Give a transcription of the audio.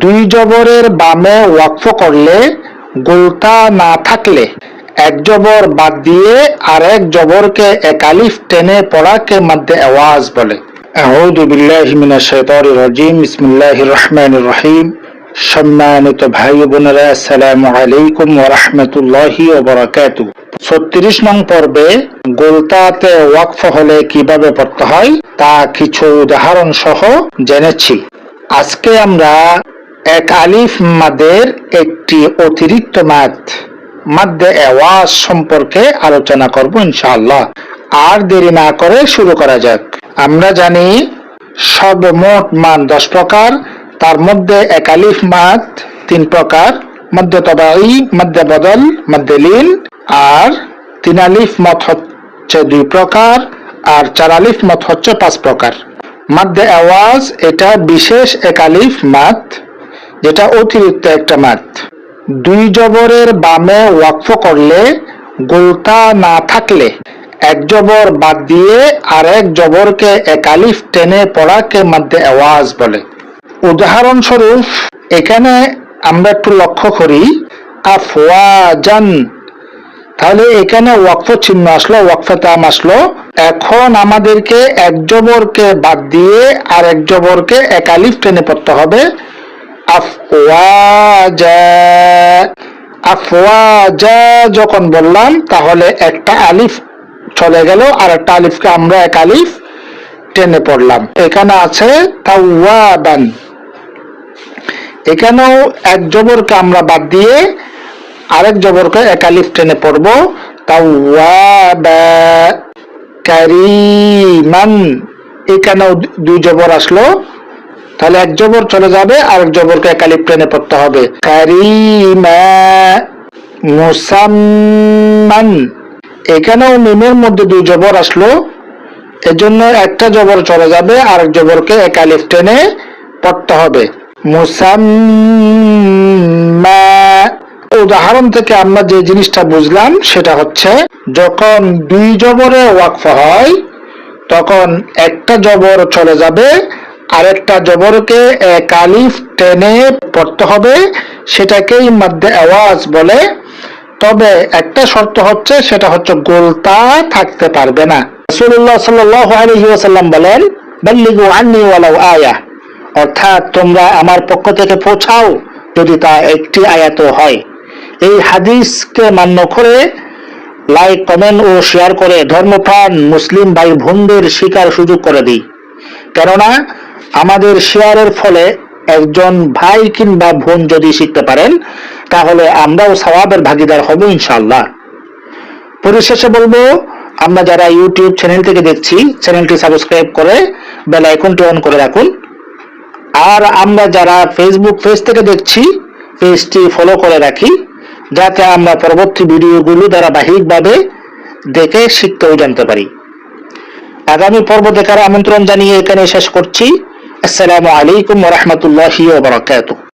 দুই জবরের বামে ওয়াকফ করলে গোলতা না থাকলে এক জবর বাদ দিয়ে আরেক জবরকে এক আলিফ টেনে পড়াকে মধ্যে আওয়াজ বলে। আউযু বিল্লাহি মিনাশ শাইতানির রাজিম। বিসমিল্লাহির রহমানির রহিম। সম্মানিত ভাই বোনেরা, আসসালামু আলাইকুম ওয়া রাহমাতুল্লাহি ওয়া বারাকাতুহু। 36 নং পর্বে গোলতাতে ওয়াকফ হলে কিভাবে পড়তে হয় তা কিছু উদাহরণ সহ জেনেছি। আজকে আমরা এক আলিফ মাদের একটি অতিরিক্ত মাদ্দে আওয়াজ সম্পর্কে আলোচনা করব ইনশাআল্লাহ। আর দেরি না করে শুরু করা যাক। আমরা জানি সর্বমোট মান 10 প্রকার, তার মধ্যে এক আলিফ মাদ 3 প্রকার, মধ্যে তবাই, মধ্যে বদল, মধ্যে লীন, আর 3 আলিফ মত হচ্ছে 2 প্রকার, আর 4 আলিফ মত হচ্ছে 5 প্রকার। মাদ্দে আওয়াজ এটা বিশেষ এক আলিফ মাদ, যেটা অতিরিক্ত একটা মাদ। দুই জবরের বামে ওয়াকফ করলে গোলতা না থাকলে এক জবর বাদ দিয়ে আরেক জবরকে এক আলিফ টেনে পড়াকে মাদ্দে আওয়াজ বলে। উদাহরণস্বরূপ এখানে আমরা একটু লক্ষ্য করি আফওয়াজান, তাহলে এখানে ওয়াকফ চিহ্ন আসলো, ওয়াকফে তাম আসলো। এখন আমাদেরকে এক জবরকে বাদ দিয়ে আর এক জবরকে এক আলিফ টেনে পড়তে হবে। আফওয়াজা, আফওয়াজা যখন বললাম তাহলে একটা আলিফ চলে গেল, আর একটা আলিফকে আমরা এক আলিফ টেনে পড়লাম। এখানে আছে তাওয়াবান, এখানেও এক জবরকে আমরা বাদ দিয়ে আরেক জবরকে এক আলিফ টেনে পড়ব। তাওয়াবা। কারীমান, এখানেও 2 জবর আসলো, তাহলে এক জবর চলে যাবে, আরেক জবরকে এক আলিফ টেনে পড়তে হবে। কারীমা। মুসাম্মান, এখানেও মিমের মধ্যে 2 জবর আসলো, এজন্য একটা জবর চলে যাবে, আরেক জবরকে এক আলিফ টেনে পড়তে হবে। মুসাম্মা। উদাহরণ থেকে আমরা যে জিনিসটা বুঝলাম সেটা হচ্ছে, যখন 2 জবরে ওয়াকফ হয় তখন একটা জবর চলে যাবে, আরেকটা জবরকে এক আলিফ টেনে পড়তে হবে, সেটাকেই মাদ্দে আওয়াজ বলে। তবে একটা শর্ত হচ্ছে, সেটা হচ্ছে গোলতা থাকতে পারবে না। রাসূলুল্লাহ সাল্লাল্লাহু আলাইহি ওয়াসাল্লাম বলেন, বাল্লিগু আন্নী ওয়ালাউ আয়া, অর্থাৎ তোমরা আমার পক্ষ থেকে পৌঁছাও যদি তা একটি আয়াত হয়। এই হাদিসকে মান্য করে লাইক, কমেন্ট ও শেয়ার করে ধর্মপ্রাণ মুসলিম ভাই বোনদের শিকার সুযোগ করে দিই। কেননা আমাদের শেয়ারের ফলে একজন ভাই কিংবা বোন যদি শিখতে পারেন, তাহলে আমরাও সওয়াবের ভাগীদার হব ইনশাআল্লাহ। পরিশেষে বলবো, আমরা যারা ইউটিউব চ্যানেল থেকে দেখছি, চ্যানেলটি সাবস্ক্রাইব করে বেল আইকনটি অন করে রাখুন। আর আমরা যারা ফেসবুক পেজ থেকে দেখছি, পেজটি ফলো করে রাখি, যাতে আমরা পরবর্তী ভিডিওগুলো ধারাবাহিকভাবে দেখে শিখতে ও জানতে পারি। আগামী পর্ব দেখার আমন্ত্রণ জানিয়ে এখানে শেষ করছি। আসসালামু আলাইকুম ওয়া রাহমাতুল্লাহি ওয়া বারাকাতুহু।